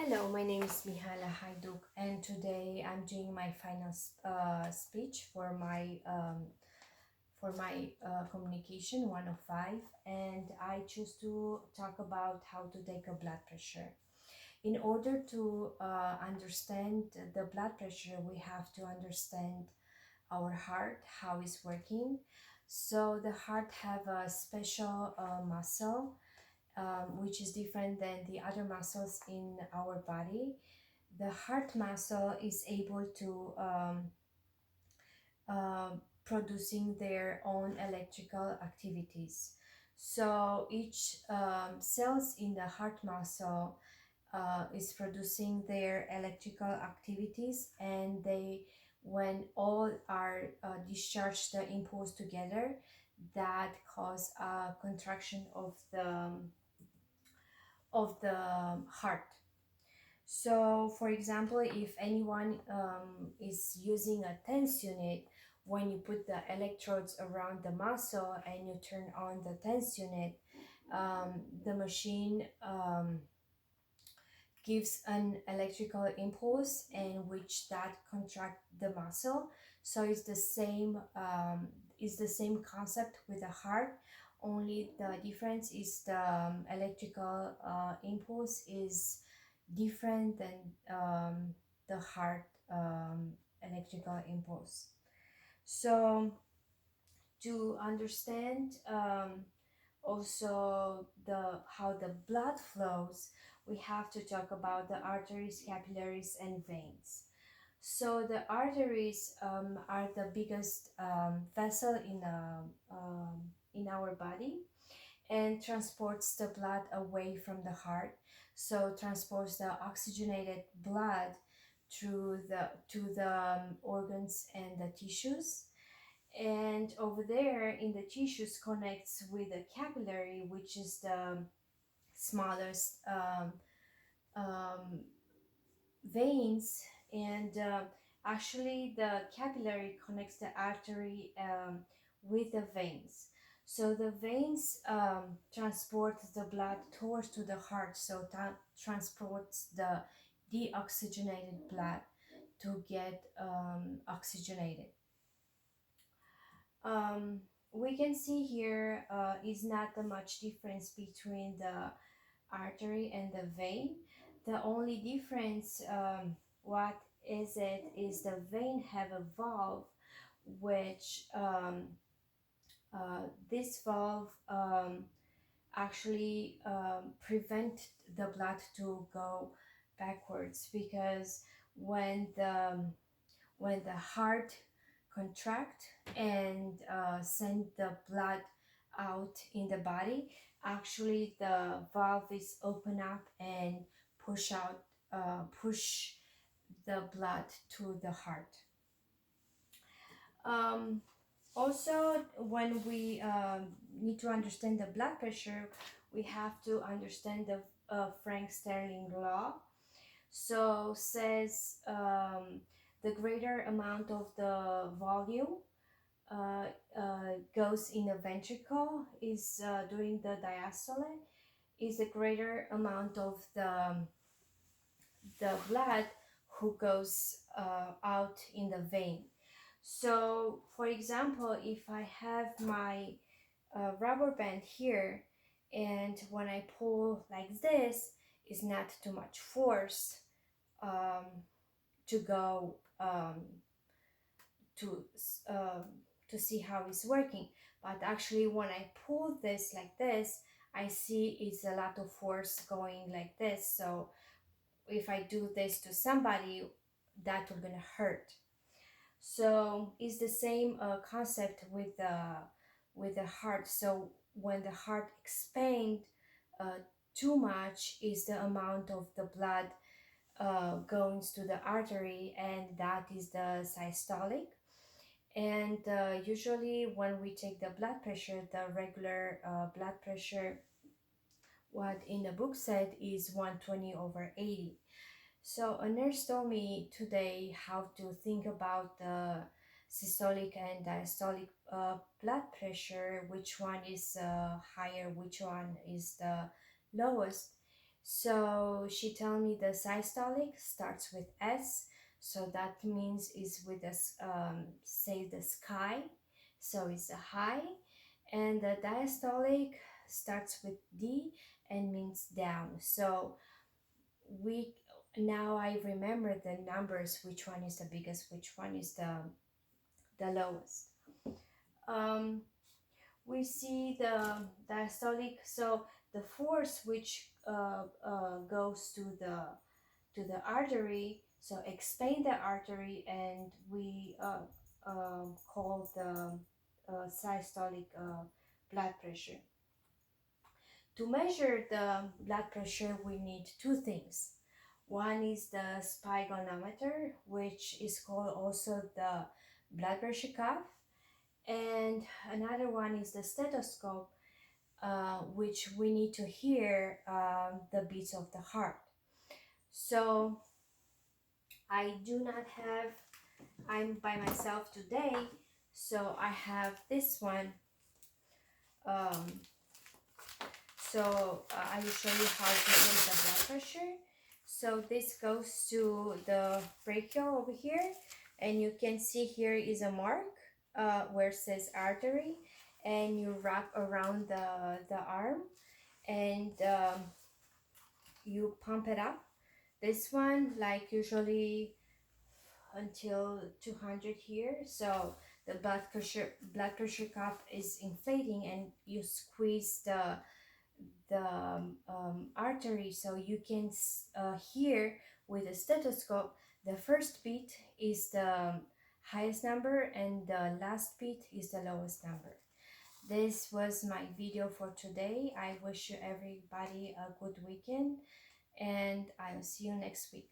Hello, my name is Mihala Hajduk, and today I'm doing my final speech for my communication 105, and I choose to talk about how to take a blood pressure. In order to understand the blood pressure, we have to understand our heart, how it's working. So the heart have a special muscle which is different than the other muscles in our body. The heart muscle is able to uh, producing their own electrical activities. So each cells in the heart muscle is producing their electrical activities, and when all are discharged the impulse together, that cause a contraction of the heart. So, for example, if anyone is using a tense unit, when you put the electrodes around the muscle and you turn on the tense unit, the machine gives an electrical impulse and which that contract the muscle. So it's the same concept with the heart, only the difference is the electrical impulse is different than the heart electrical impulse. So to understand also the how the blood flows, we have to talk about the arteries, capillaries, and veins. So the arteries are the biggest vessel in our body and transports the blood away from the heart. So transports the oxygenated blood through the to the organs and the tissues, and over there in the tissues connects with the capillary, which is the smallest um, veins, and actually the capillary connects the artery with the veins. So the veins transport the blood towards to the heart, so that transports the deoxygenated blood to get oxygenated. um, we can see here is not that much difference between the artery and the vein. The only difference, what is it, is the vein have a valve which this valve actually prevent the blood to go backwards, because when the heart contract and send the blood out in the body, actually the valve is open up and push the blood to the heart. um, Also, when we need to understand the blood pressure, we have to understand the Frank Sterling law. So says the greater amount of the volume uh, goes in the ventricle is during the diastole, is the greater amount of the blood who goes out in the vein. So, for example, if I have my rubber band here, and when I pull like this, it's not too much force um, to go to um, to see how it's working. But actually, when I pull this like this, I see it's a lot of force going like this. So if I do this to somebody, that will gonna hurt. So it's the same concept with the heart. So when the heart expand too much, is the amount of the blood going to the artery, and that is the systolic. And usually when we take the blood pressure, the regular blood pressure, what in the book said is 120 over 80. So a nurse told me today how to think about the systolic and diastolic blood pressure, which one is higher, which one is the lowest. So she tell me the systolic starts with S, so that means is with us, say the sky, so it's a high, and the diastolic starts with D and means down. So we now I remember the numbers, which one is the biggest, which one is the lowest. Um, we see the diastolic, so the force which goes to the artery, so expand the artery, and we call the systolic blood pressure. To measure the blood pressure, we need two things. One is the spigonometer, which is called also the blood pressure cuff, and another one is the stethoscope, which we need to hear the beats of the heart. So I do not have, I'm by myself today, so I have this one. Um, I will show you how to raise the blood pressure. So this goes to the brachial over here, and you can see here is a mark where it says artery, and you wrap around the arm, and you pump it up. This one, like usually until 200 here. So the blood pressure cuff is inflating, and you squeeze the artery, so you can hear with a stethoscope. The first beat is the highest number, and the last beat is the lowest number. This was my video for today. I wish you everybody a good weekend, and I'll see you next week.